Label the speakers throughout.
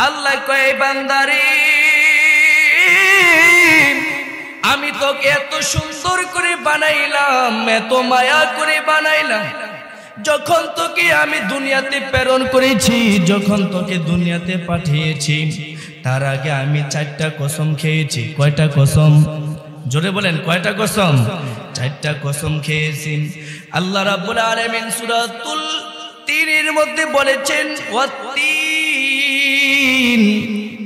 Speaker 1: আল্লাহ কয় বান্দারে আমি তোকে এত সুন্দর করে বানাইলাম, এত মায়া করে বানাইলাম, যখন তোকে আমি দুনিয়াতে প্রেরণ করেছি, যখন তোকে দুনিয়াতে পাঠিয়েছি, তার আগে আমি 4টা কসম খেয়েছি। কয়টা কসম? জোরে বলেন, কয়টা কসম? 4টা কসম খেয়েছি। আল্লাহ রাব্বুল আলামিন সূরাতুল তিনের মধ্যে বলেছেন ওয়াত্তিন,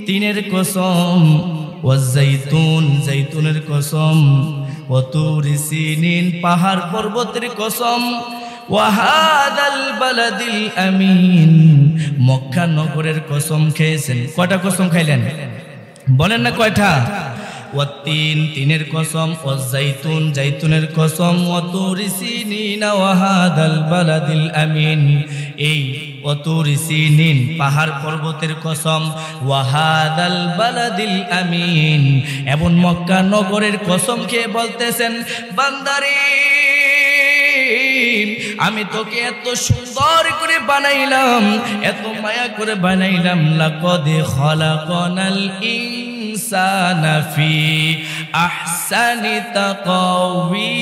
Speaker 1: তিনের কসম, ওয়াজাইতুন, জাইতুনের কসম, ওয়াতুরি সিনিন, পাহাড় পর্বতের কসম, ওয়াহাদাল বালাদিল আমিন, মক্কা নগরের কসম খেয়েছেন। কয়টা কসম খাইলেন? বলেন না কয়টা? ওয়াত্তিন, তিনের কসম, ওয়াজাইতুন, জাইতুনের কসম, ওয়াতুরি সিনিন, ওয়াহাদাল বালাদিল আমিন, এই ওয়াতুরি সিনিন পাহাড় পর্বতের কসম, ওয়াহাদাল বালাদিল আমিন, এবং মক্কা নগরের কসম খেয়ে বলতেছেন বান্দারে আমি তোকে এত সুন্দর করে বানাইলাম, এত মায়া করে বানাইলাম, লাকাদ খালাকনাল ইনসানা ফি আহসানি তাকওয়িম।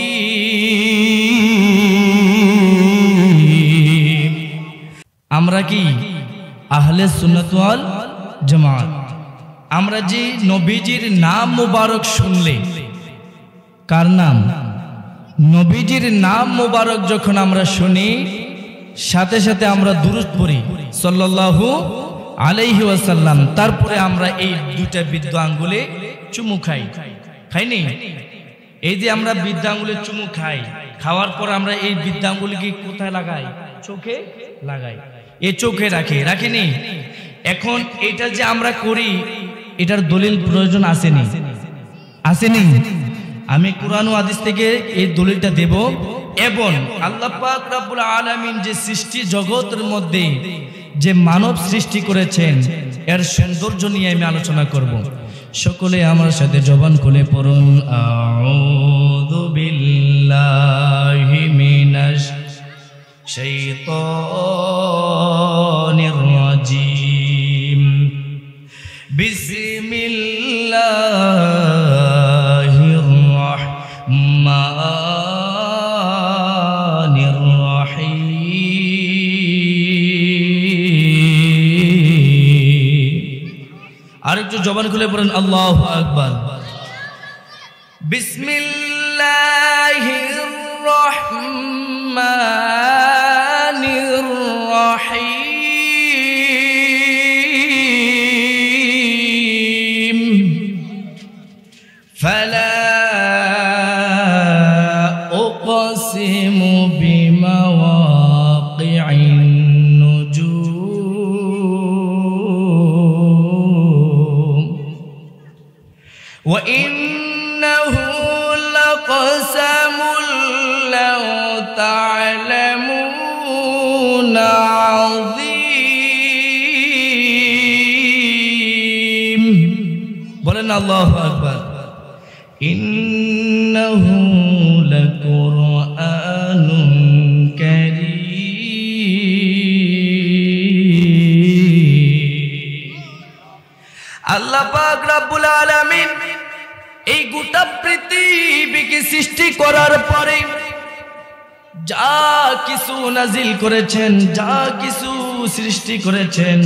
Speaker 1: আমরা কি আহলে সুন্নাত ওয়াল জামাত? আমরা যে নবীজির নাম মুবারক শুনলে, কার নাম? নবীজির নাম মুবারক যখন আমরা শুনি, সাথে সাথে আমরা দুরূদ পড়ি সাল্লাল্লাহু আলাইহি ওয়াসাল্লাম, তারপরে আমরা এই 2টা বৃদ্ধ আঙ্গুলে চুমু খাই। খাইনি? এই যে আমরা বৃদ্ধ আঙ্গুলে চুমু খাই, খাওয়ার পর আমরা এই বৃদ্ধ আঙ্গুলকে কোথায় লাগাই? চোখে লাগাই। এই চোখে রাখিনি? এখন এটা যে আমরা করি, এটার দলিল প্রয়োজন আসেনি? আসেনি? আমি কুরআন ও হাদিস থেকে এই দলিলটা দেব, এবং আল্লাহ পাক রব্বুল আলামিন যে সৃষ্টি জগতের মধ্যে যে মানব সৃষ্টি করেছেন, এর সৌন্দর্য নিয়ে আমি আলোচনা করব। সকলে আমার সাথে জবান খুলে পড়ুন আউযু বিল্লাহি মিনাশ শাইতানির রাজিম। বিসমিল্লাহির রাহমানির রহিম। আরেকটু জবান খুলে পড়েন আল্লাহু আকবার। বিসমিল্লাহির রাহমানির রহিম। ফালা উকসিমু বিমাওয়াকি'ন নুজুম ওয়া ইন্নাহু লাকসামুন লাউ তা'লামুনা আযীম। বলেন আল্লাহু আকবার। ইন্নাহু লাকুরআনুন কারীম। আল্লাহ পাক রব্বুল আলামিন এই গোটা পৃথিবীকে সৃষ্টি করার পরে যা কিছু নাজিল করেছেন, যা কিছু সৃষ্টি করেছেন,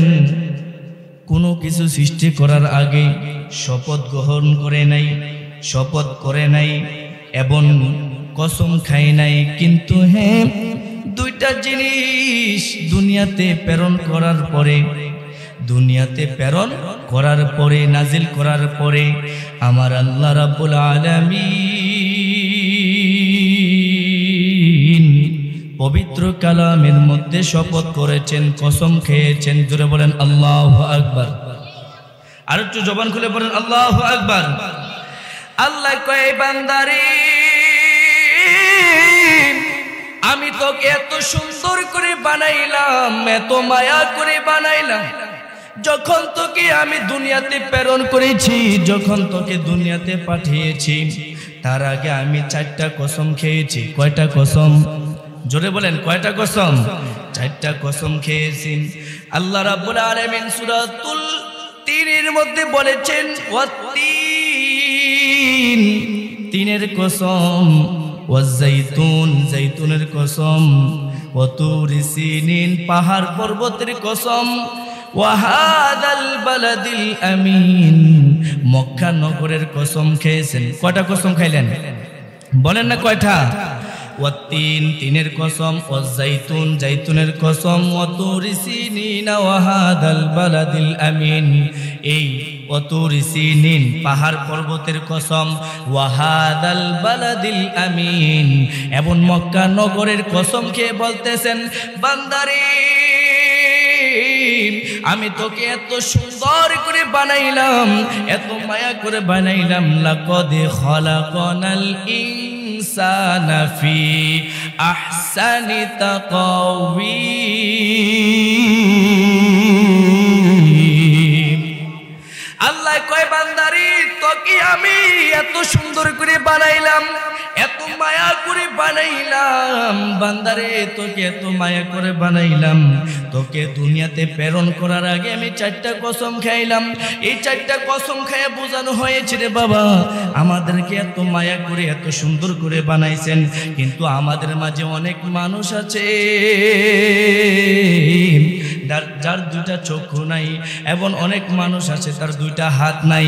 Speaker 1: কোনো কিছু সৃষ্টি করার আগে শপথ গ্রহণ করে নাই, শপথ করে নাই এবং কসম খায় নাই। কিন্তু হ্যাঁ, 2টা জিনিস দুনিয়াতে প্রেরণ করার পরে, দুনিয়াতে প্রেরণ করার পরে, নাজিল করার পরে আমার আল্লাহ রাব্বুল আলামিন পবিত্র কালামের মধ্যে শপথ করেছেন, কসম খেয়েছেন। জোরে বলেন আল্লাহু আকবার। আর একটু জবান খুলে বলেন আল্লাহু আকবার। আল্লাহ কয় বান্দারে আমি তোকে এত সুন্দর করে বানাইলাম, এত মায়া করে বানাইলাম, যখন তোকে আমি দুনিয়াতে প্রেরণ করেছি, যখন তোকে দুনিয়াতে পাঠিয়েছি, তার আগে আমি 4টা কসম খেয়েছি। কয়টা কসম? জোরে বলেন, কয়টা কসম? 4টা কসম খেয়েছি। আল্লাহ রাব্বুল আলামিন সূরাতুল তিনের মধ্যে বলেছেন ওয়াত্তিন, তিনের কসম, ওয়াজ্জাইতুন, জাইতুনের কসম, ওয়াতুরি সিনিন, পাহাড় পর্বতের কসম, ওয়াহাদাল বালাদিল আমিন, মক্কা নগরের কসম খেয়েছেন। কয়টা কসম খাইলেন বলেন না কয়টা? ওয়াত্তিন, তিনের কসম, ওয়াজ্জাইতুন, জাইতুনের কসম, ওয়াতুরি সিনিন, ওয়াহাদাল বালাদিল আমিন, এই ওয়াতুরি সিনিন পাহাড় পর্বতের কসম, ওয়াহাদাল বালাদিল আমিন এবং মক্কা নগরের কসম খেয়ে বলতেছেন বান্দারে আমি তোকে এত সুন্দর করে বানাইলাম, এত মায়া করে বানাইলাম, লাকাদ খালাকনাল ইনসানা ফি আহসানি তাকওয়িম। আল্লাহ কয় বান্দারে তোকে আমি এত সুন্দর করে বানাইলাম, এত মায়া করে বানাইলাম, বান্দারে তোকে এত মায়া করে বানাইলাম, তোকে দুনিয়াতে প্রেরণ করার আগে আমি 4টা কসম খাইলাম। এই 4টা কসম খাইয়া বোঝানো হয়েছে রে বাবা আমাদেরকে এত মায়া করে এত সুন্দর করে বানাইছেন, কিন্তু আমাদের মাঝে অনেক মানুষ আছে যার 2টা চক্ষু নাই, এবং অনেক মানুষ আছে তার 2টা হাত নাই,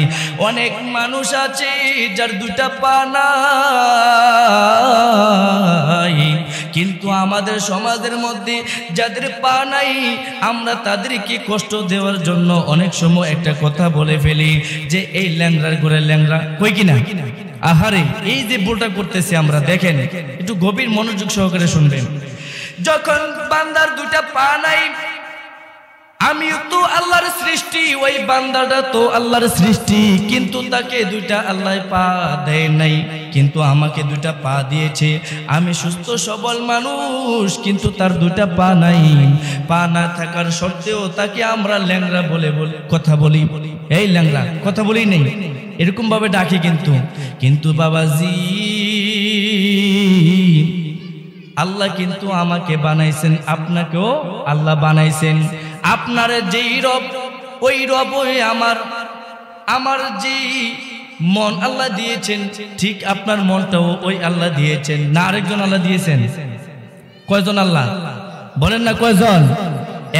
Speaker 1: অনেক মানুষ আছে যার 2টা পা নাই। কিন্তু আমাদের সমাজের মধ্যে যাদের পা নাই আমরা তাদেরকে কষ্ট দেওয়ার জন্য অনেক সময় একটা কথা বলে ফেলি যে এই ল্যাংড়ার করে ল্যাংড়া, কই কিনা? আহারে এই যে ভুলটা করতেছি আমরা, দেখেন একটু গভীর মনোযোগ সহকারে শুনবেন। যখন বান্দার 2টা পা নাই, আমি তো আল্লাহর সৃষ্টি, ওই বান্দাটা তো আল্লাহর সৃষ্টি, কিন্তু তাকে 2টা আল্লাহ পা দেয় নাই, কিন্তু আমাকে 2টা পা দিয়েছে। আমি সুস্থ সবল মানুষ, কিন্তু তার 2টা পা নাই। পা না থাকার সত্ত্বেও তাকে আমরা ল্যাংড়া বলে কথা বলি, এই ল্যাংড়া কথা বলি নেই, এরকম ভাবে ডাকি। কিন্তু বাবাজি আল্লাহ কিন্তু আমাকে বানাইছেন, আপনাকেও আল্লাহ বানাইছেন। আপনার যেই রব, ওই রব আমার যে মন আল্লাহ দিয়েছেন, ঠিক আপনার মনটাও ওই আল্লাহ দিয়েছেন না আরেকজন আল্লাহ দিয়েছেন? কয়জন আল্লাহ বলেন না, কয়জন?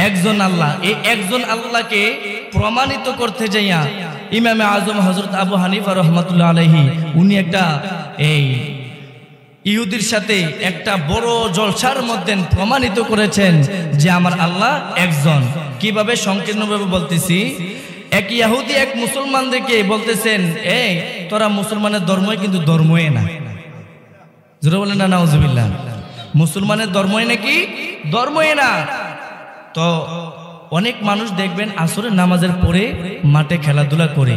Speaker 1: একজন আল্লাহ। এই একজন আল্লাহকে প্রমাণিত করতে যাইয়া ইমামে আজম হযরত আবু হানিফা রাহমাতুল্লাহ আলাইহি উনি একটা এই ইহুদির সাথে একটা বড় জলসার মধ্যে প্রমাণিত করেছেন যে আমার আল্লাহ একজন। কিভাবে? সংকীর্ণভাবে বলতেছি। এক ইহুদি এক মুসলমানদেরকে বলতেছেন, এই তোরা মুসলমানের ধর্মই কিন্তু ধর্মই না। জোরে বলেন না নাউজুবিল্লাহ। মুসলমানের ধর্মই নাকি ধর্মই না। তো অনেক মানুষ দেখবেন আসরের নামাজের পরে মাঠে খেলাধুলা করে,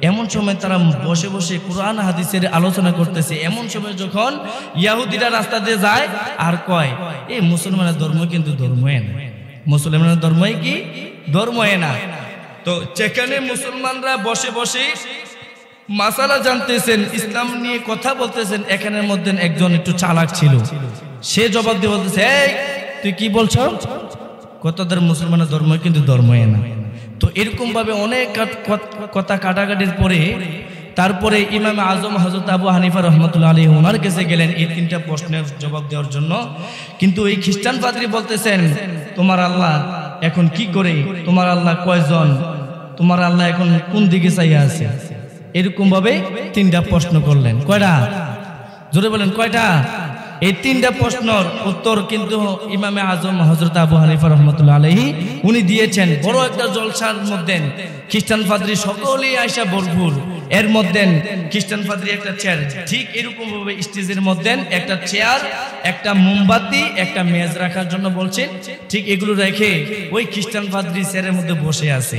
Speaker 1: এমন সময় তারা বসে বসে কুরআন হাদিসের আলোচনা করতেছে। এমন সময় যখন ইহুদিরা রাস্তা দিয়ে যায় আর কয় এই মুসলমানের ধর্ম কিন্তু ধর্মই না, মুসলমানের ধর্মই কি ধর্মই না। তো যেখানে মুসলমানরা বসে বসে মাসালা জানতেছেন, ইসলাম নিয়ে কথা বলতেছেন, এখানের মধ্যে একজন একটু চালাক ছিল। সে জবাব দিয়ে বলতেছে, এই তুই কি বলছো? কতদের মুসলমানের ধর্ম কিন্তু ধর্মই না। তো এরকম ভাবে অনেক কথা কাটাকাটির পরে তারপরে ইমাম আজম হযরত আবু হানিফা রাহমাতুল্লাহ আলাইহি ওনার কাছে গেলেন এই 3টা প্রশ্নের জবাব দেওয়ার জন্য। কিন্তু এই খ্রিস্টান পাদ্রী বলতেছেন, তোমার আল্লাহ এখন কি করে? তোমার আল্লাহ কয়জন? তোমার আল্লাহ এখন কোন দিকে চাইয়া আছে? এরকম ভাবে 3টা প্রশ্ন করলেন। কয়টা? জোরে বলেন কয়টা? এই 3টা প্রশ্নের উত্তর কিন্তু ইমামে আজম হযরত আবু হানিফা রাহমাতুল্লাহ আলাইহি উনি দিয়েছেন বড় একটা জলসার মধ্যে। খ্রিস্টান পাদ্রী সকলেই আয়সা ভরপুর, এর মধ্যে খ্রিস্টান পাদ্রী একটা চেয়ার, ঠিক এরকম ভাবে স্টেজের মধ্যে একটা চেয়ার, একটা মোমবাতি, একটা মেজ রাখার জন্য বলছেন, ঠিক এগুলো রেখে ওই খ্রিস্টান পাদ্রী চেয়ারের মধ্যে বসে আছে।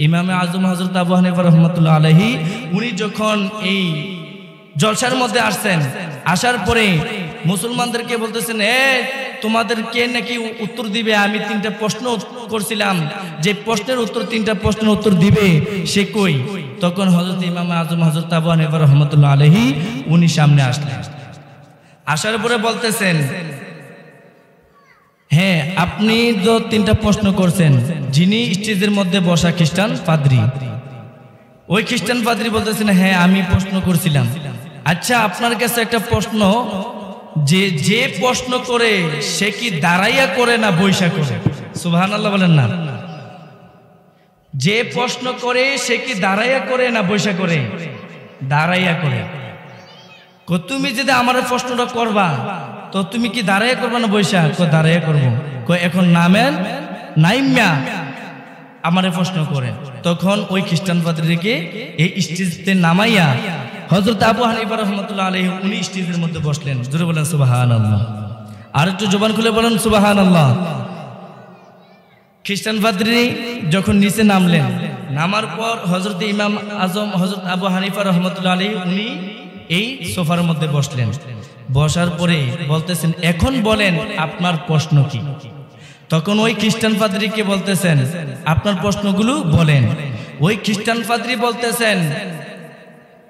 Speaker 1: ইমামে আজম হযরত আবু হানিফা রাহমাতুল্লাহ আলাইহি উনি যখন এই জলসার মধ্যে আসছেন, আসার পরে মুসলমানদেরকে বলতেছেন, তোমাদের কে নাকি উত্তর দিবে? আমি 3টা প্রশ্ন করছিলাম, যে প্রশ্নের উত্তর 3টা প্রশ্নের উত্তর দিবে সে কই? তখন হযরত ইমাম আজম হযরত আবু হানিফা রাহমাতুল্লাহ আলাইহি উনি সামনে আসলেন। আসার পরে বলতেছেন, হ্যাঁ আপনি তো 3টা প্রশ্ন করছেন, যিনি স্টেজের মধ্যে বসা খ্রিস্টান পাদ্রী ওই খ্রিস্টান পাদ্রী বলতেছেন, হ্যাঁ আমি প্রশ্ন করছিলাম। আচ্ছা আপনার কাছে একটা প্রশ্ন, যে প্রশ্ন করে সে কি দাঁড়াইয়া করে না বৈশা করে? সুবহানাল্লাহ বলেন না। যে প্রশ্ন করে সে কি দাঁড়াইয়া করে না বৈশা করে? দাঁড়াইয়া করে। তুমি যদি আমার প্রশ্নটা করবা তো তুমি কি দাঁড়াইয়া করবা না বৈশা? দাঁড়াইয়া করবো। এখন নামেন নাইম্যা আমারে প্রশ্ন করে। তখন ওই খ্রিস্টান পাদ্রীকে এই স্টেজে নামাইয়া হযরত আবু হানিফা রাহমাতুল্লাহ আলাইহি উনি স্টেজের মধ্যে বসলেন। জোরে বলেন সুবহানাল্লাহ। আর একটু জবান খুলে বলেন সুবহানাল্লাহ। খ্রিস্টান পাদ্রী যখন নিচে নামলেন, নামার পর হযরত ইমাম আজম হযরত আবু হানিফা রাহমাতুল্লাহ আলাইহি উনি এই সোফার মধ্যে বসলেন। বসার পরে বলতেছেন, এখন বলেন আপনার প্রশ্ন কি? তখন ওই খ্রিস্টান পাদ্রীকে বলতেছেন, আপনার প্রশ্নগুলো বলেন। ওই খ্রিস্টান পাদ্রী বলতেছেন,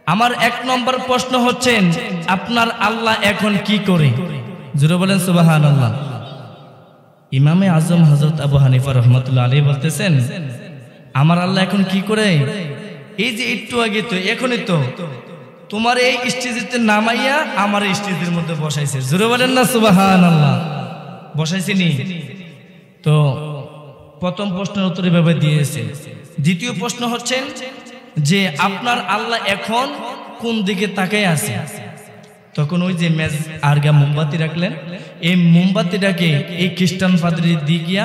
Speaker 1: আমার 1 নম্বর প্রশ্ন হচ্ছেন, আপনার আল্লাহ এখন কি করে? জোরে বলেন সুবহানাল্লাহ। ইমামে আজম হযরত আবু হানিফা রাহমাতুল্লাহ আলাইহি বলতেছেন, আমার আল্লাহ এখন কি করে? এই যে একটু আগে তো, এখনই তো তোমার এই স্টেজেতে নামাইয়া আমার এই স্টেজের মধ্যে বসাইছে। জোরে বলেন না সুবহানাল্লাহ। বসাইছেনি? তো প্রথম প্রশ্নের উত্তর এভাবে দিয়েছে। দ্বিতীয় প্রশ্ন হচ্ছে যে আপনার আল্লাহ এখন কোন দিকে তাকায় আছে? তখন ওই যে মেজ আরগা মোমবাতি রাখলেন, এই মোমবাতিটাকে এই খ্রিস্টান পাদ্রী দিকিয়া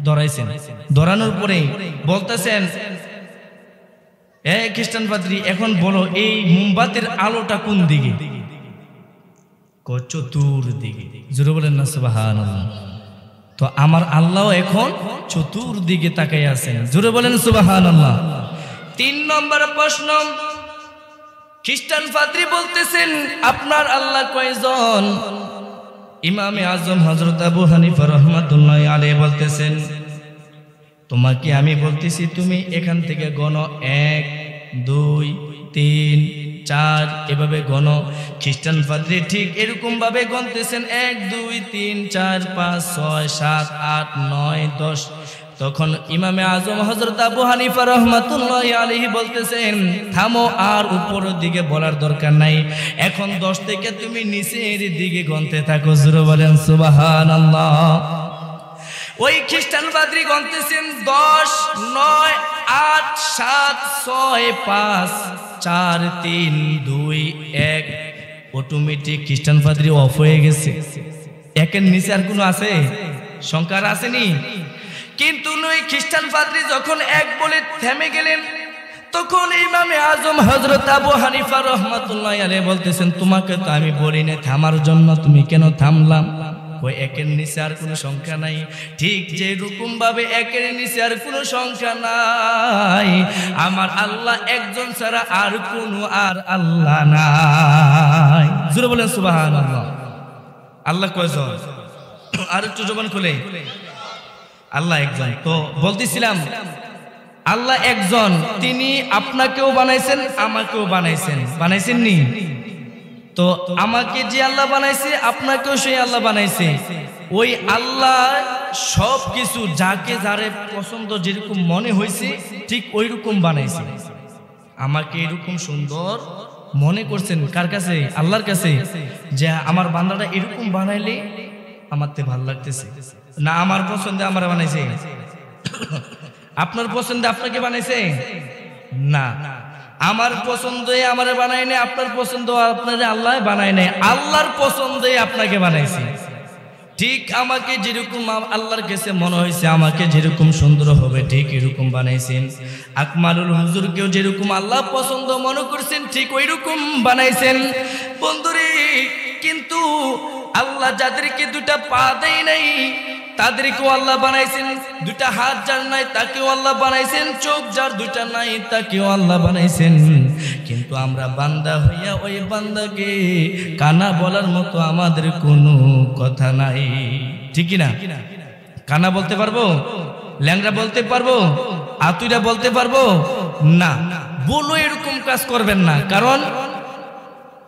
Speaker 1: ধরাইছেন। ধরানোর পরে বলতেছেন, খ্রিস্টান পাদ্রী এখন বলো এই মোমবাতির আলোটা কোন দিকে? চতুর্দিকে। জোরে বলেন না সুবহানাল্লাহ। তো আমার আল্লাহ এখন চতুর্দিকে তাকাই আছেন। জোরে বলেন সুবহানাল্লাহ। 3 নম্বর প্রশ্ন, খ্রিস্টান পাদ্রী বলতেছেন, আপনার আল্লাহ কয়জন? ইমামে আজম হযরত আবু হানিফা রাহমাতুল্লাহ আলাইহি বলতেছেন, তোমাকে আমি বলতেছি তুমি এখান থেকে গণো 1 2 3 4 এভাবে গণো। খ্রিস্টান পাদ্রী ঠিক এরকম ভাবে গণতেছেন 1 2 3 4 5 6 7 8 9 10। তখন ইমামে আজম হযরত আবু হানিফা রাহমাতুল্লাহ আলাইহি বলতেছেন, থামো, আর উপরের দিকে বলার দরকার নাই, এখন 10 থেকে তুমি নিচের দিকে গণতে থাকো। জোরে বলেন সুবহানাল্লাহ। ওই খ্রিস্টান পাদ্রী গণতেছেন 10 9 8 7 6 5 4 3 2 1। অটোমেটিক খ্রিস্টান পাদ্রী অফ হয়ে গেছে। একের নিচে আর কোনো আছে? সংখ্যা আসেনি। কিন্তু ওই খ্রিস্টান পাদ্রী যখন 1 বলে থেমে গেলেন, তখন ইমামে আজম হযরত আবু হানিফা রাহমাতুল্লাহ আলাইহি বলতেছেন, তোমাকে তো আমি বলি না থামার জন্য, তুমি কেন থামলাম? ওই একের নিচে আর কোনো সংখ্যা নাই। ঠিক যে রকম ভাবে একের নিচে আর কোনো সংখ্যা নাই, আমার আল্লাহ একজন ছাড়া আর কোনো আর আল্লাহ নাই। জোরে বলেন সুবহানাল্লাহ। আল্লাহ কয়জন? আর একটু জবান খুলে, আল্লাহ একজন। তো বলতেছিলাম আল্লাহ একজন, তিনি আপনাকেও বানাইছেন আমাকেও বানাইছেন। বানাইছেন নি? তো আমাকে যে আল্লাহ বানাইছে আপনাকেও সেই আল্লাহ বানাইছে। ওই আল্লাহ সব কিছু যাকে যারে পছন্দ যেরকম মনে হয়েছে ঠিক ওই রকম বানাইছে। আমাকে এরকম সুন্দর মনে করছেন কার কাছে? আল্লাহর কাছে, যে আমার বান্দাটা এরকম বানাইলে আমার তে ভালো লাগতেছে না, আমার পছন্দে আমার বানাইছে। আপনার পছন্দে আপনাকে বানাইছে না, আমার পছন্দে আমার বানাই নাই, আপনার পছন্দ আপনারে আল্লাহ বানাই নাই, আল্লাহর পছন্দে আপনাকে বানাইছে। ঠিক আমাকে যেরকম আল্লাহর কাছে মনে হয়েছে আমাকে যেরকম সুন্দর হবে ঠিক এরকম বানাইছেন। আকমালুল হুজুরকেও যেরকম আল্লাহ পছন্দ মনে করছেন ঠিক ওই রকম বানাইছেন। বন্ধুরে, কিন্তু আল্লাহ যাদেরকে 2টা পা দেয় নাই তাদেরকেও আল্লাহ বানাইছেন, 2টা হাত যার নাই তাকেও আল্লাহ বানাইছেন, চোখ যার 2টা নাই তাকেও আল্লাহ বানাইছেন। কিন্তু আমরা বান্দা হইয়া ওই বান্দাকে কানা বলার মতো আমাদের কোনো কথা নাই। ঠিক না? কানা বলতে পারবো? ল্যাংড়া বলতে পারবো? আতুইরা বলতে পারবো না। বলো এরকম কাজ করবেন না। কারণ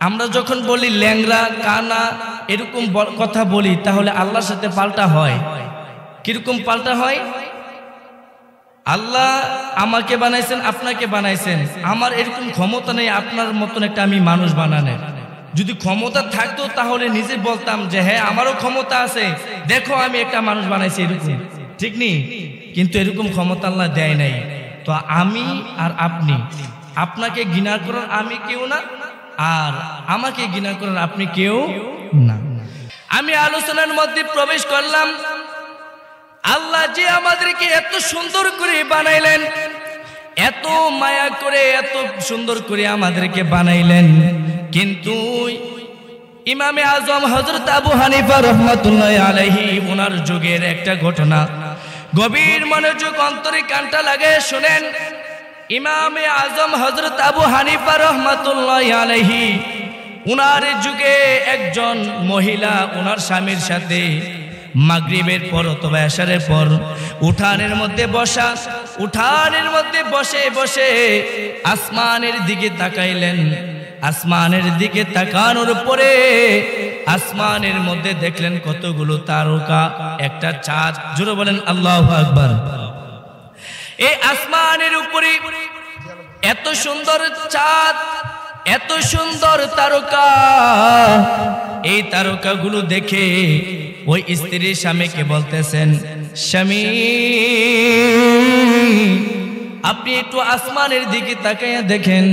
Speaker 1: আমরা যখন বলি ল্যাংড়া কানা এরকম কথা বলি তাহলে আল্লাহর সাথে পাল্টা হয়। কিরকম পাল্টা হয়? আল্লাহ আমাকে বানাইছেন, আপনাকে বানাইছেন, আমার এরকম ক্ষমতা নেই আপনার মতন একটা আমি মানুষ বানানোর। যদি ক্ষমতা থাকতো তাহলে নিজে বলতাম যে হ্যাঁ আমারও ক্ষমতা আছে, দেখো আমি একটা মানুষ বানাইছি এরকম, ঠিক নেই? কিন্তু এরকম ক্ষমতা আল্লাহ দেয় নাই। তো আমি আর আপনি, আপনাকে ঘৃণা করার আমি কেউ না, আর আমাকে ঘৃণা করার আপনি কেউ না। আমি আলোচনার মধ্যে প্রবেশ করলাম, আল্লাহ যে আমাদেরকে এত সুন্দর করে বানাইলেন, এত মায়া করে এত সুন্দর করে আমাদেরকে বানাইলেন, কিন্তু ইমামে আজম হযরত আবু হানিফা রাহমাতুল্লাহি আলাইহি ওনার যুগের একটা ঘটনা, গভীর মনোযোগ অন্তরে কানটা লাগায় শুনেন। ইমামে আজম হযরত আবু হানিফা রাহমাতুল্লাহি আলাইহি ওনার যুগে একজন মহিলা ওনার স্বামীর সাথে মাগরিবের পর অথবা এশারের পর উঠানের মধ্যে বসা, উঠানের মধ্যে বসে বসে আসমানের দিকে তাকাইলেন। আসমানের দিকে তাকানোর পরে আসমানের মধ্যে দেখলেন কতগুলো তারকা, একটা চাঁদ। জোরে বলেন আল্লাহু আকবার। এই আসমানের উপরে এত সুন্দর চাঁদ, এত সুন্দর তারকা, এই তারকাগুলো দেখে ওই স্ত্রীর স্বামীকে বলতেছেন, স্বামী আপনি একটু আসমানের দিকে তাকাইয়া দেখেন,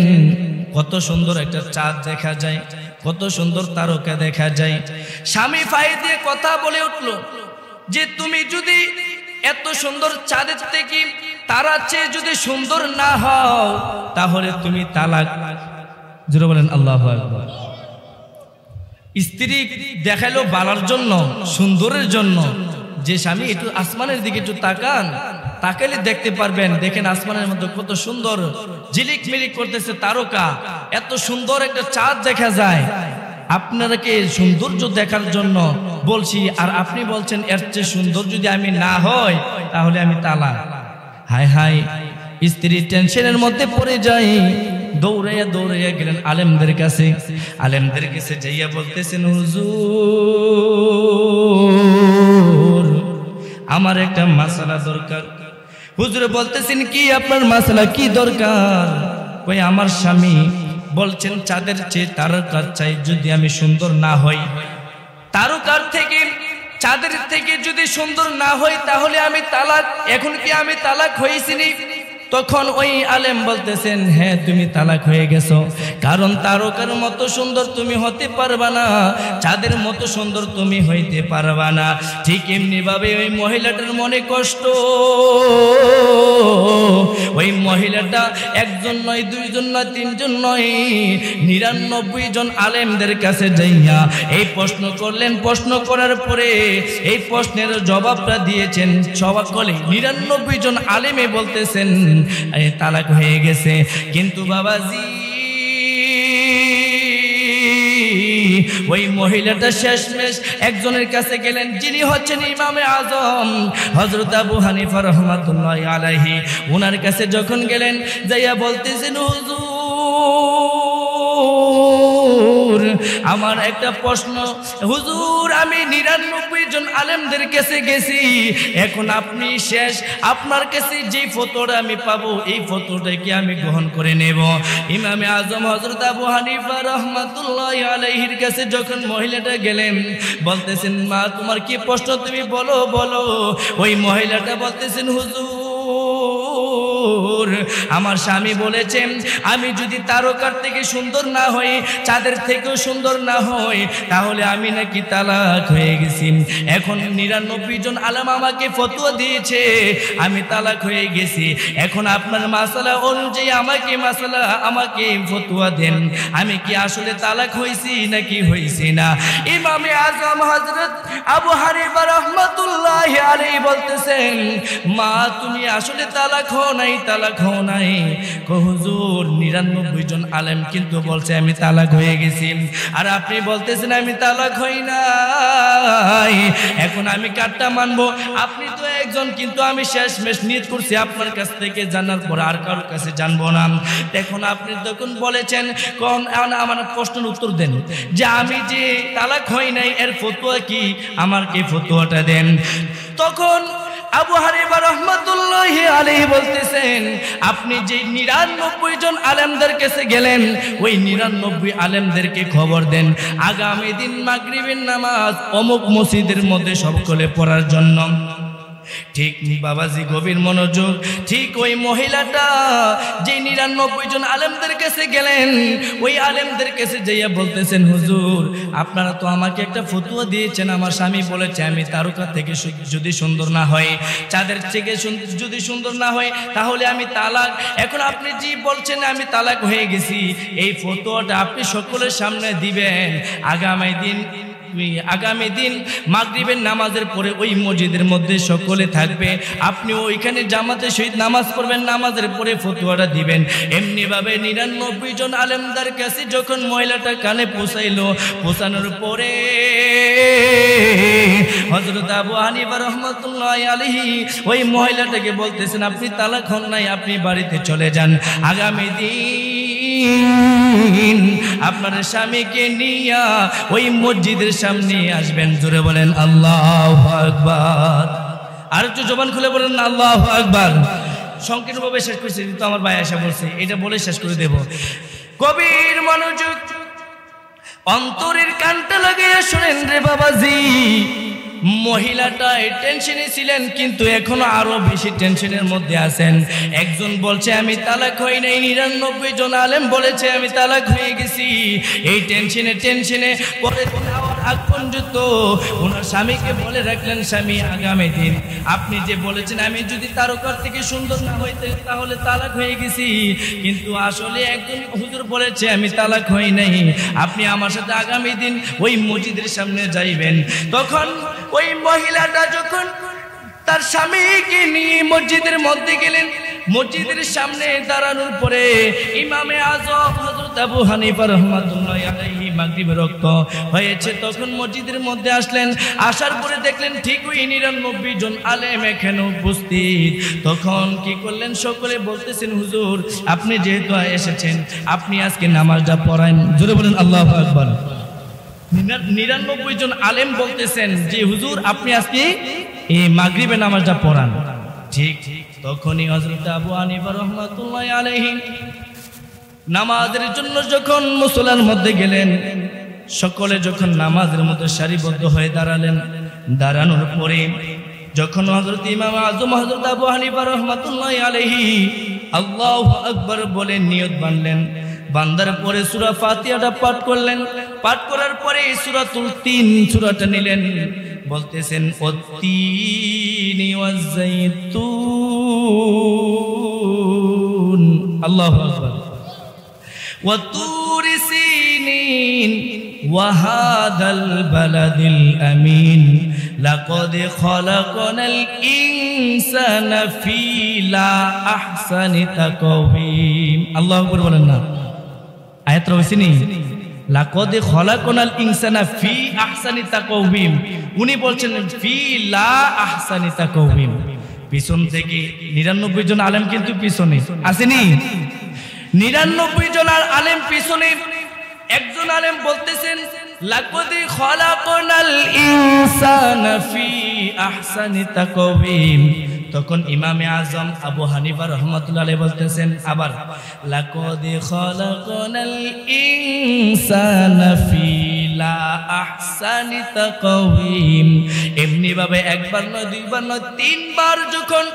Speaker 1: কত সুন্দর একটা চাঁদ দেখা যায়, কত সুন্দর তারকা দেখা যায়। স্বামী ফাই দিয়ে কথা বলে উঠল যে তুমি যদি এত সুন্দর চাঁদের থেকে তারার চেয়ে যদি সুন্দর না হও তাহলে তুমি তালাক। জোরে বলেন আল্লাহু আকবার। স্ত্রী দেখালো বালার জন্য, সুন্দরের জন্য, যে স্বামী একটু আসমানের দিকে একটু তাকান, তাকালে দেখতে পারবেন, দেখেন আসমানের মধ্যে কত সুন্দর ঝিলিক মিলিক করতেছে তারকা, এত সুন্দর একটা চাঁদ দেখা যায়। আপনাকে সৌন্দর্য দেখার জন্য বলছি, আর আপনি বলছেন এর চেয়ে সুন্দর যদি আমি না হই তাহলে আমি তালাক। হায় হায়, স্ত্রী টেনশনের মধ্যে পড়ে যায়, দৌড়াইয়া দৌড়াইয়া গেলেন আলেমদের কাছে। আলেমদের কাছে যাইয়া বলতেছেন, হুজুর আমার একটা মাসালা দরকার। হুজুর বলতেছেন কি আপনার মাসালা, কি দরকার? কই আমার স্বামী বলছেন চাঁদের চেয়ে তারকার চাই যদি আমি সুন্দর না হই, তারকার থেকে চাঁদের থেকে যদি সুন্দর না হই তাহলে আমি তালাক। এখন কি আমি তালাক হয়েছি? তখন ওই আলেম বলতেছেন, হ্যাঁ তুমি তালাক হয়ে গেছো, কারণ তারকার মতো সুন্দর তুমি হতে পারবা না, চাঁদের মতো সুন্দর তুমি হইতে পারবা না। ঠিক এমনি ভাবে ওই মহিলাটার মনে কষ্ট। ওই মহিলাটা একজন নয়, দুইজন নয়, তিনজন নয়, 99 জন আলেমদের কাছে যাইয়া এই প্রশ্ন করলেন। প্রশ্ন করার পরে এই প্রশ্নের জবাবটা দিয়েছেন সকলে। 99 জন আলেমে বলতেছেন তালাক হয়ে গেছে। কিন্তু বাবাজি ওই মহিলাটা শেষমেশ একজনের কাছে গেলেন, যিনি হচ্ছেন ইমামে আজম হযরত আবু হানিফা রাহমাতুল্লাহি আলাইহি। ওনার কাছে যখন গেলেন, যাইয়া বলতেছেন, হুজুর আমার একটা প্রশ্ন। হুজুর আমি 99 জন আলেমদের কাছে গেছি, এখন আপনি শেষ, আপনার কাছে যে ফতোয়া আমি পাবো এই ফতোয়াটা কি আমি গ্রহণ করে নেব? ইমামে আজম হযরত আবু হানিফা রাহমাতুল্লাহি আলাইহির কাছে যখন মহিলাটা গেলেন, বলতেছেন, মা তোমার কি প্রশ্ন তুমি বলো বলো। ওই মহিলাটা বলতেছেন, হুজুর আমার স্বামী বলেছেন আমি যদি তারকার থেকে সুন্দর না হই, চাঁদের থেকেও সুন্দর না হই, তাহলে আমি নাকি তালাক হয়ে গেছি। এখন 99 জন আলেম আমাকে ফতোয়া দিয়েছে আমি তালাক হয়ে গেছি। এখন আপনার মাসালা অনুযায়ী আমাকে ফতোয়া দেন, আমি কি আসলে তালাক হইছি নাকি হইছি না? ইমামে আজম হযরত আবু হানিফা রাহমাতুল্লাহি আলাইহি বলতেছেন, মা তুমি আসলে তালাক হও নাই, তালাক হও নাই। হুজুর 99 জন আলেম কিন্তু বলছে আমি তালাক হয়ে গেছি, আর আপনি বলতেছেন আমি তালাক হই নাই। এখন আমি কারটা মানবো? আপনি তো একজন, কিন্তু আমি শেষমেশ নিয়ত করছি আপনার কাছ থেকে জানার পর আর কারোর কাছে জানবো না। এখন আপনি তখন বলেছেন, কোন আমার প্রশ্নের উত্তর দেন যে আমি যে তালাক হই নাই এর ফতোয়া কি, আমাকে ফতোয়াটা দেন। তখন আবু হানিফা রাহমাতুল্লাহি আলাইহি বলতেছেন, আপনি যে 99 জন আলেমদের কাছে গেলেন, ওই 99 আলেমদেরকে খবর দেন আগামী দিন মাগরিবের নামাজ অমুক মসজিদের মধ্যে সকলে পড়ার জন্য। ঠিক বাবাজি গভীর মনোযোগ। ঠিক ওই মহিলাটা যে 99 জন আলেমদের কাছে গেলেন, ওই আলেমদের কাছে যাইয়া বলতেছেন, হুজুর আপনারা তো আমাকে একটা ফতোয়া দিয়েছেন, আমার স্বামী বলেছে আমি তারকা থেকে যদি সুন্দর না হয়, চাঁদের থেকে যদি সুন্দর না হয় তাহলে আমি তালাক। এখন আপনি জি বলছেন আমি তালাক হয়ে গেছি, এই ফতোয়াটা আপনি সকলের সামনে দিবেন। আগামী দিন মাগরিবের নামাজের পরে ওই মসজিদের মধ্যে সকলে থাকবে, আপনি ওইখানে জামাতে সহিত নামাজ পড়বেন, নামাজের পরে ফতোয়াটা দিবেন। এমনি ভাবে 99 জন আলেমদের কাছে যখন মহিলাটা কানে পৌঁছানোর পরে হযরত আবু হানিফা রাহমাতুল্লাহি আলাইহি ওই মহিলাটাকে বলতেছেন, আপনি তালাক হন নাই, আপনি বাড়িতে চলে যান। আগামী দিন আপনার স্বামীকে নিয়ে ওই মসজিদের সামনে আসবেন। জোরে বলেন আল্লাহু আকবার। আর একটু জবান খুলে বলেন আল্লাহু আকবার। সংকীর্ণভাবে শেষ করছি, তো আমার ভাই আশা বলছে এটা বলে শেষ করে দেব। গভীর মনোযোগ, অন্তরের কানটা লাগিয়ে শুনেন রে বাবাজি। মহিলাটা টেনশনে ছিলেন, কিন্তু এখনো আরো বেশি টেনশনের মধ্যে আছেন। একজন বলছে আমি তালাক হই নাই, 99 জন আলেম বলেছে আমি তালাক হয়ে গেছি। এই টেনশনে পরে আগ পর্যন্ত ওনার স্বামীকে বলে রাখলেন, স্বামী আগামী দিন আপনি যে বলেছেন আমি যদি তারকার থেকে সুন্দর না হইতে তাহলে তালাক হয়ে গেছি, কিন্তু আসলে একজন হুজুর বলেছে আমি তালাক হই নাই, আপনি আমার সাথে আগামী দিন ওই মসজিদের সামনে যাইবেন। তখন ওই মহিলাটা যখন তার স্বামীকে নিয়ে মসজিদের মধ্যে গেলেন, মসজিদের সামনে দাঁড়ানোর পরে ইমামে আযম হযরত আবু হানিফা রাহমাতুল্লাহি আলাইহি মাগরিবের ওয়াক্ত হয়েছে, তখন মসজিদের মধ্যে আসলেন। আসার পরে দেখলেন ঠিক ওই 99 জন আলেম এখানে উপস্থিত। তখন কি করলেন, সকলে বলতেছেন, হুজুর আপনি যেহেতু এসেছেন আপনি আজকে নামাজটা পড়ান। জোরে বলেন আল্লাহু আকবার। 99 জন আলেম বলতেছেন যে হুজুর আপনি আজকে এই মাগরিবের নামাজটা পড়ান। ঠিক তখনই হযরত আবু হানিফা রাহমাতুল্লাহি আলাইহি নামাজের জন্য যখন মুসল্লার মধ্যে গেলেন, সকলে যখন নামাজের মধ্যে সারিবদ্ধ হয়ে দাঁড়ালেন, দাঁড়ানোর পরে যখন হযরত ইমাম আযম হযরত আবু হানিফা রাহমাতুল্লাহি আলাইহি আল্লাহু আকবার বলে নিয়ত বাঁধলেন, বান্দার পরে সূরা ফাতিহাটা পাঠ করলেন। পাঠ করার পরে সূরাতুল তিন সূরাটা নিলেন, বলতেছেন ওয়াত্তিনি ওয়াজ-যাইতুন, আল্লাহু আকবার, ওয়াতুরি সিনিন ওয়া হাদাল বালাদিল আমিন লাকাদ খালাকনাল ইনসানা ফি লা আহসানি তাকওয়িম। আল্লাহু আকবার বলেন না, আয়াতটা হইছে নি লাকাদ খালাকনাল ইনসানা ফি আহসানি তাকওয়িম, উনি বলছেন ফি লা আহসানি তাকওয়িম। পিছন থেকে 99 জন আলেম কিন্তু পিছনে আসেনি, 99 জন আলেম পিছনে। একজন আলেম বলতেছেন লাকাদ খালাকনাল ইনসানা ফি আহসানি তাকওয়িম। তখন ইমামে আযম আবু হানিফা রাহমাতুল্লাহি আলাইহি বলতেছেন আবার লাকাদ খালাকনাল ইনসানা ফি লা আহসানি তাকওয়িম। এমনি ভাবে একবার নয়, দুইবার নয়, তিনবার যখন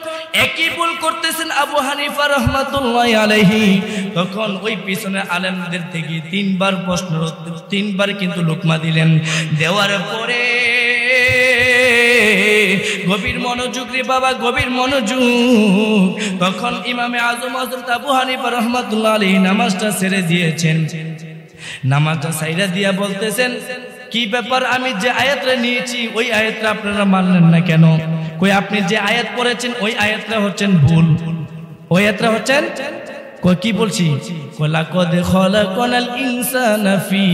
Speaker 1: একই ভুল করতেছেন আবু হানিফা রাহমাতুল্লাহি আলাইহি, তখন ওই পিছনে আলেমদের থেকে তিনবার প্রশ্নের উত্তর, তিনবার কিন্তু লুকমা দিলেন। দেওয়ার পরে গভীর মনোযোগ রে বাবা, গভীর মনোযোগ। তখন ইমামে আযম হযরত আবু হানিফা রাহমাতুল্লাহি আলাইহি নামাজটা ছেড়ে দিয়েছেন। নামাজটা ছাইরা দিয়া বলতেছেন কি ব্যাপার, আমি যে আয়াতটা নিয়েছি ওই আয়াতটা আপনারা মানলেন না কেন? কই আপনি যে আয়াত পড়েছেন ওই আয়াতটা হচ্ছেন ভুল, ওই আয়াতটা হচ্ছেন কি বলছি? লাকাদ খালাকনাল ইনসানা ফি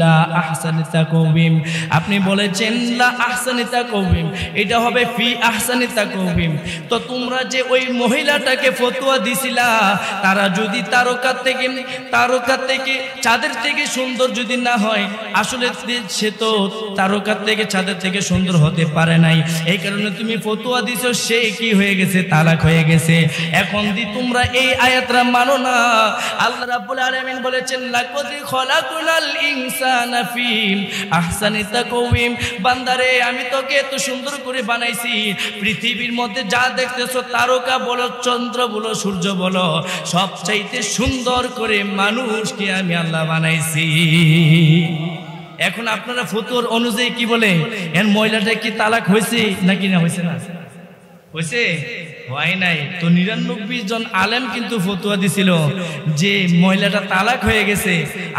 Speaker 1: লা আহসানি তাকওয়িম। আপনি বলেছেন লা আহসানি তাকওয়িম, এটা হবে ফি আহসানি তাকওয়িম। তো তোমরা যে ওই মহিলাটাকে ফতোয়া দিছিলা, তারা যদি তারকা থেকে চাঁদের থেকে সুন্দর যদি না হয়, আসলে সে তো তারকা থেকে চাঁদের থেকে সুন্দর হতে পারে নাই, এই কারণে তুমি ফতোয়া দিছো, সে কি হয়ে গেছে? তালাক হয়ে গেছে। এখন দি তোমরা এই আয়াতরা মানো না। আল্লাহ রাব্বুল আলামিন বলেছেন লাকাদ খালাকনাল ইনসানা ফি আহসানি তাকওয়িম। বান্দারে, আমি তোকে এত সুন্দর করে বানাইছি, পৃথিবীর মধ্যে যা দেখতেছো, তারকা বলো, চন্দ্র বলো, সূর্য বলো, সবচাইতে সুন্দর করে মানুষকে আমি আল্লাহ বানাইছি। এখন আপনারা ফতোয়ার অনুযায়ী কি বলে? এর মহিলাটা কি তালাক হয়েছে নাকি না হয়েছে? না হয়েছে, হয় নাই। তো 99 জন আলেম কিন্তু ফতোয়া দিছিল যে মহিলাটা তালাক হয়ে গেছে।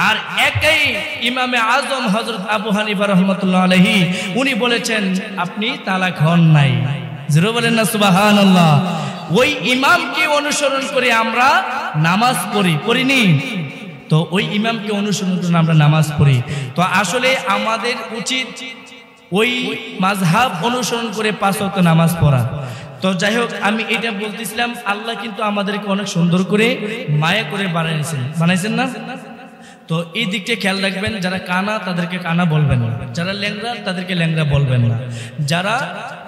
Speaker 1: আর একই ইমামে আজম হযরত আবু হানিফা রাহমাতুল্লাহ আলাইহি উনি বলেছেন আপনি তালাক হন নাই। জোরে বলেন না সুবহানাল্লাহ। ওই ইমামকে অনুসরণ করে আমরা নামাজ পড়িনি? তো ওই ইমামকে অনুসরণ করে আমরা নামাজ পড়ি। তো আসলে আমাদের উচিত ওই মাযহাব অনুসরণ করে 5 ওয়াক্ত নামাজ পড়া। তো যাই হোক, আমি এটা বলতেছিলাম, আল্লাহ কিন্তু আমাদেরকে অনেক সুন্দর করে মায়া করে বানাইছেন না? তো এই দিকটা খেয়াল রাখবেন। যারা কানা তাদেরকে কানা বলবেন না, যারা ল্যাংড়া তাদেরকে ল্যাংড়া বলবেন না,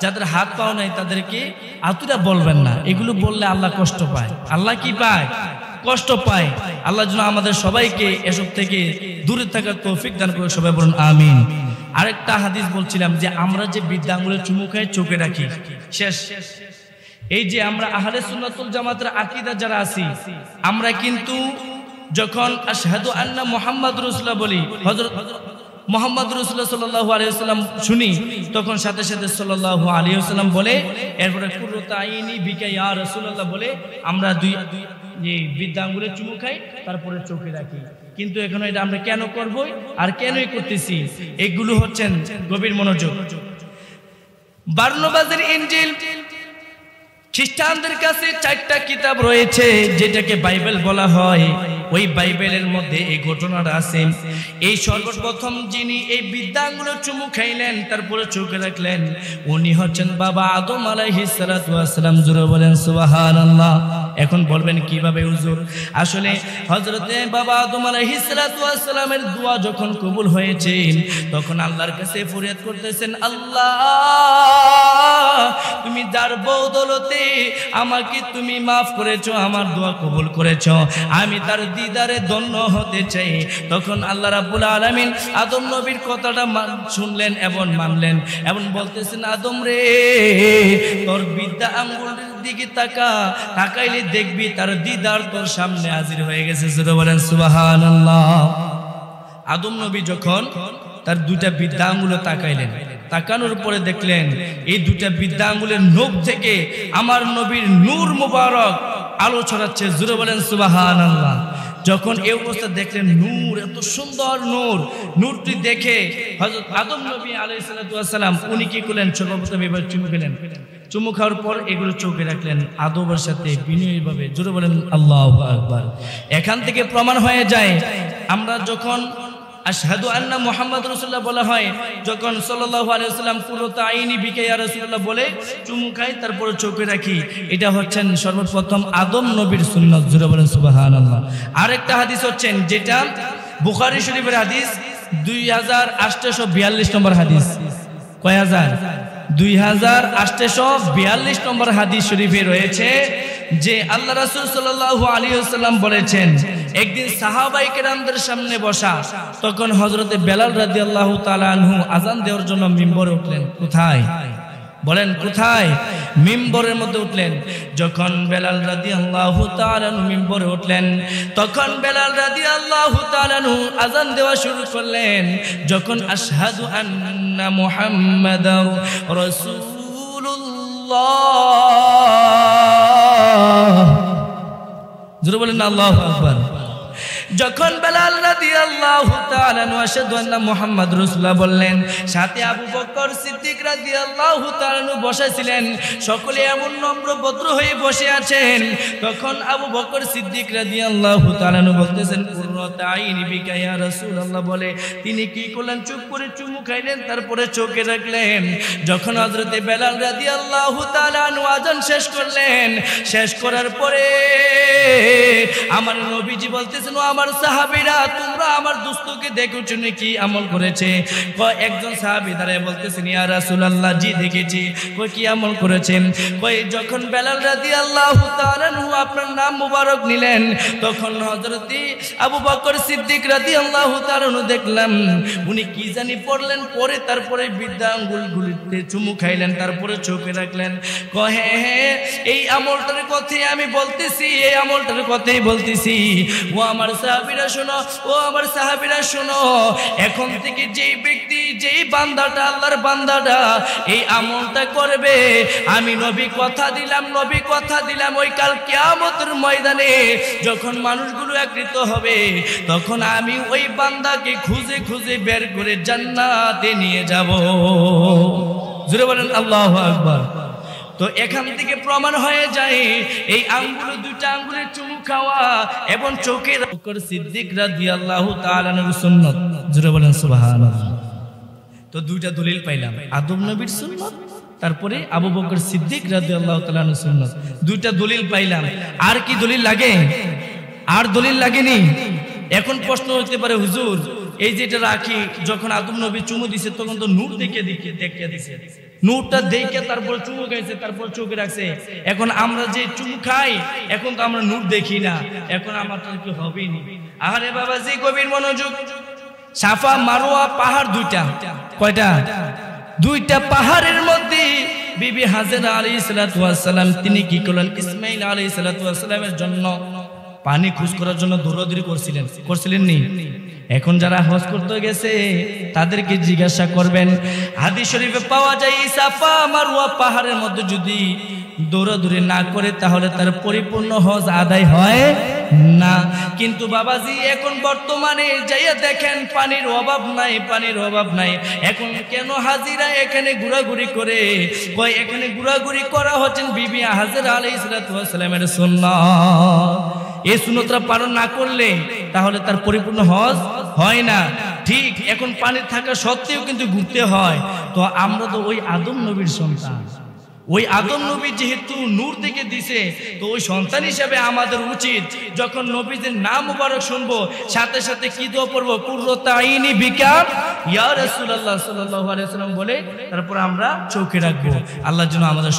Speaker 1: যাদের হাত পাও নাই তাদেরকে আতুরা বলবেন না। এগুলো বললে আল্লাহ কষ্ট পায়। আল্লাহ কি পায়? কষ্ট পায়। আল্লাহ যেন আমাদের সবাইকে এসব থেকে দূরে থাকার তৌফিক দান করে। সবাই বলুন আমিন। আরেকটা হাদিস বলছিলাম যে আমরা যে বিদ্যা আঙ্গুলের চুমু খাই, চোখে রাখি, শেষ। এই যে আমরা আহলে সুন্নাতুল জামাতের আকীদা যারা আছি, আমরা কিন্তু যখন আশহাদু আন্না মুহাম্মাদুর রাসূলুল্লাহ বলি, হযরত মুহাম্মদ রাসূলুল্লাহ সাল্লাল্লাহু আলাইহি ওয়াসাল্লাম শুনি, তখন সাথে সাথে সাল্লাল্লাহু আলাইহি ওয়াসাল্লাম বলে, এরপরে কুররাতু আইনি বিকা ইয়া রাসূলুল্লাহ বলে আমরা দুই বিদ্যা আঙ্গুলের চুমু খাই, তারপরে চোখে রাখি। কিন্তু এখন এটা আমরা কেন করব আর কেনই করতেছি? এগুলো হচ্ছেন গভীর মনোযোগ। বারনবাজের ইনজিল, খ্রিস্টানদের কাছে 4টা কিতাব রয়েছে যেটাকে বাইবেল বলা হয়। ওই বাইবেলের মধ্যে এই ঘটনাটা আছে। এই সর্বপ্রথম যিনি এই বিদ্যা আঙ্গুলের চুমু খাইলেন, তারপরে চোখে রাখলেন, উনি হচ্ছেন বাবা আদম আলাইহিস সালাতু ওয়াস সালাম। জোরে বলেন সুবহানাল্লাহ। এখন বলবেন কিভাবে হুজুর? আসলে হযরতে বাবা আদম আলাইহিস সালাতু ওয়াস সালামের দোয়া যখন কবুল হয়েছে, তখন আল্লাহর কাছে ফরিয়াদ করতেছেন, আল্লাহ তুমি যার বদৌলতে আমাকে তুমি মাফ করেছো, আমার দোয়া কবুল করেছো, আমি তার দিদারে ধন্য হতে চাই। তখন আল্লাহ রাব্বুল আলামিন আদম নবীর কথাটা শুনলেন এবং মানলেন এবং বলতেছেন, আদম রে, তোর বিদ্যা আঙ্গুলের দিকে তাকাইলে দেখবি তার দিদার তোর সামনে হাজির হয়ে গেছে। জোরে বলেন সুবহানাল্লাহ। আদম নবী যখন তার 2টা বিদ্যা আঙ্গুলে তাকাইলেন, তাকানোর পরে দেখলেন এই 2টা বিদ্যা আঙ্গুলের নখ থেকে আমার নবীর নূর মুবারক আলো ছড়াচ্ছে। জোরে বলেন সুবহানাল্লাহ। যখন এই অবস্থা দেখলেন, নূর, এত সুন্দর নূর, নূরটি দেখে হযরত আদম নবী আলাইহিস সালাতু ওয়াস সালাম উনি কি করলেন? সর্বপ্রথম এবার চুমু খেলেন। চুমু খাওয়ার পর এগুলো চোখে রাখলেন আদবের সাথে, বিনয়ীভাবে। জোরে বলেন আল্লাহু আকবার। এখান থেকে প্রমাণ হয়ে যায়, আমরা যখন আশহাদু আন্না মুহাম্মাদুর রাসূলুল্লাহ বলা হয়, যখন সাল্লাল্লাহু আলাইহি ওয়াসাল্লাম কুররাতু আইনি বিকা ইয়া রাসূলুল্লাহ বলে চুমু খাই, তারপরে চোখে রাখি, এটা হচ্ছেন সর্বপ্রথম আদম নবীর সুন্নাত। জোরে বলেন সুবহানাল্লাহ। আরেকটা হাদিস হচ্ছেন যেটা বুখারী শরীফের হাদিস, 2842 নম্বর হাদিস। কয় হাজার? 2842 নম্বর হাদিস শরীফে রয়েছে যে আল্লাহ রাসূল সাল্লাল্লাহু আলাইহি ওয়াসাল্লাম বলেছেন, একদিন সাহাবায়ে কেরামদের সামনে বসা, তখন হযরতে বেলাল রাদিয়াল্লাহু তাআলা আনহু আযান দেওয়ার জন্য মিম্বরে উঠলেন। কোথায়? বলেন কোথায়? মিম্বরের মধ্যে উঠলেন। যখন বেলাল রাদিয়াল্লাহু তাআলা আনহু মিম্বরে উঠলেন, তখন বেলাল রাদিয়াল্লাহু তাআলা আনহু আযান দেওয়া শুরু করলেন। যখন আশহাদু আন্না মুহাম্মাদার রাসূলুল্লাহ, জোরে বলেন আল্লাহু আকবার। যখন বেলাল রাদিয়াল্লাহু তাআলা আনহু আশহাদু আন্না মুহাম্মাদুর রাসূলুল্লাহ বললেন, সাথে আবু বকর সিদ্দিক রাদিয়াল্লাহু তাআলা আনহু বসেছিলেন, সকলে এমন নম্র ভদ্র হয়ে বসে আছেন। তখন আবু বকর সিদ্দিক রাদিয়াল্লাহু তাআলা আনহু বলতেছেন, কুররাতু আইনি বিকা ইয়া রাসূলুল্লাহ, বলে তিনি কি করলেন, চুপ করে চুমু খাইলেন, তারপরে চোখে রাখলেন। যখন হযরতে বেলাল রাদিয়াল্লাহু তাআলা আনহু আযান শেষ করলেন, শেষ করার পরে আমার নবীজি বলতেছেন, ও আমার সাহাবীরা, তোমরা আমার দোস্তকে দেখেছো নাকি আমল করেছে? একজন সাহাবী দাঁড়ায় বলতেছেন, ইয়া রাসূলুল্লাহ, জি দেখেছি। কই কি আমল করেছেন? কই যখন বেলাল রাদিয়াল্লাহু তাআলা আনহু আপনার নাম মুবারক নিলেন, তখন হযরতে আবু বকর সিদ্দিক রাদিয়াল্লাহু তাআলা আনহু দেখলাম উনি কি জানি পড়লেন, পরে তারপরে বৃদ্ধা আঙ্গুলগুলিতে চুমু খাইলেন, তারপরে চোখে রাখলেন। কহে হ্যাঁ, এই আমলটার কথাই আমি বলতেছি, এই আমলটার কথাই বলতেছি। ও আমার সাহাবীরা শোনো, ও আমার সাহাবীরা শোনো, এখন থেকে যেই ব্যক্তি, যেই বান্দাটা, আল্লাহর বান্দাটা এই আমলটা করবে, আমি নবী কথা দিলাম, নবী কথা দিলাম, ওই কাল কিয়ামতের ময়দানে যখন মানুষগুলো একত্রিত হবে, তখন আমি ওই বান্দাকে খুঁজে খুঁজে বের করে জান্নাতে নিয়ে যাব। জোরে বলেন আল্লাহু আকবার। তো এখান থেকে প্রমাণ হয়ে যায় এই আঙ্গুল, দুইটা আঙ্গুলের চুমু খাওয়া এবং চোখের বকর সিদ্দিক রাদিয়াল্লাহু তাআলা আনহুর সুন্নাত। জোরে বলেন সুবহানাল্লাহ। তো দুইটা দলিল পাইলাম, আদম নবীর সুন্নাত, তারপরে আবু বকর সিদ্দিক রাদিয়াল্লাহু তাআলা আনহুর সুন্নাত। দুইটা দলিল পাইলাম, আর কি দলিল লাগে? আর দলিল লাগেনি। এখন প্রশ্ন হতে পারে, হুজুর এই যেটা রাখি, যখন আদম নবী চুমু দিছে তখন তো নূর দেখে দিছে, নূরটা দেখে তারপর চুমু খাইছে, তারপর চোখে রাখছে। এখন আমরা যে চুমু খাই, এখন তো আমরা নূর দেখি না, এখন আমার তো কি হবেই না। আরে বাবা জি, গভীর মনোযোগ। সাফা মারোয়া পাহাড় দুইটা, কয়টা? দুইটা পাহাড়ের মধ্যে বিবি হাজেরা আলাইহিস সালাতু ওয়াস সালাম তিনি কি করলেন, ইসমাঈল আলাইহিস সালাতু ওয়াস সালামের জন্য পানি খোঁজ করার জন্য দৌড়াদৌড়ি করছিলেন নি? এখন যারা হজ করতে গেছে তাদেরকে জিজ্ঞাসা করবেন, হাদিস শরীফে পাওয়া যায় সাফা মারওয়া পাহাড়ের মধ্যে যদি দৌড়াদৌড়ি না করে তাহলে তার পরিপূর্ণ হজ আদায় হয় না। কিন্তু বাবাজি এখন বর্তমানে যাইয়া দেখেন পানির অভাব নাই, পানির অভাব নাই। এখন কেন হাজিরা এখানে ঘোরাঘুরি করে? কই এখানে ঘোরাঘুরি করা হচ্ছেন বিবি হাজেরা আলাইহিস সালামের সুন্নাত। এই সুন্নতটা পালন না করলে তাহলে তার পরিপূর্ণ হজ হয় না। ঠিক এখন পানি থাকা সত্ত্বেও কিন্তু ঘুরতে হয়। তো আমরা তো ওই আদম নবীর সন্তান, ওই আদম নবী যেহেতু নূর থেকে দিছে, তো ওই সন্তান হিসেবে আমাদের উচিত যখন নবীদের নাম মুবারক শুনবো, সাথে সাথে কি দোয়া পড়বো, কুররাতু আইনি বিকা ইয়া রাসূলুল্লাহ সাল্লাল্লাহু আলাইহি ওয়াসাল্লাম বলে তারপর আমরা চোখে রাখবো। আল্লাহ যেন আমাদের